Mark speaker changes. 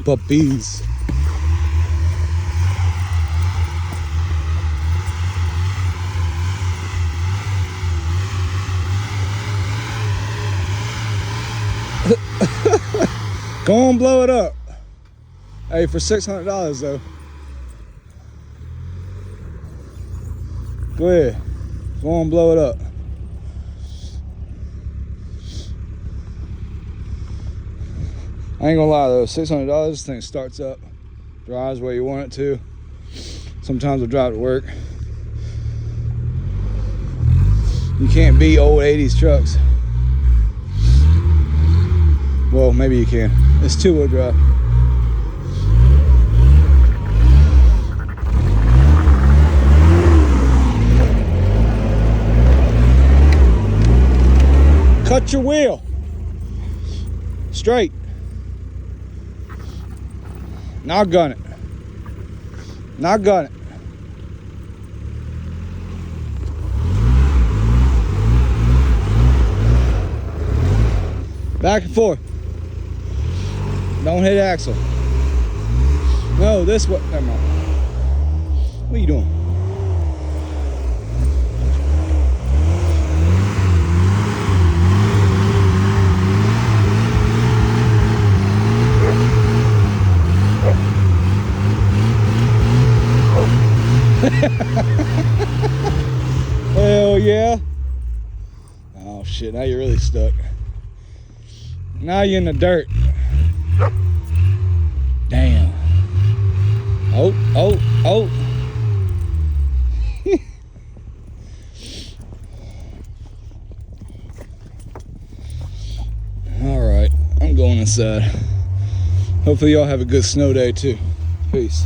Speaker 1: puppies. Go on, blow it up. Hey, for $600 though. Go ahead. Go on, blow it up. I ain't gonna lie though, $600, this thing starts up, drives where you want it to. Sometimes I'll drive to work. You can't beat old 80s trucks. Well, maybe you can. It's two-wheel drive. Cut your wheel. Straight. Now gun it. Now gun it. Back and forth. Don't hit axle. No, this way. Never mind. What are you doing? Hell yeah. Oh shit, now you're really stuck. Now you're in the dirt. Damn. Oh. All right, I'm going inside. Hopefully y'all have a good snow day too. Peace.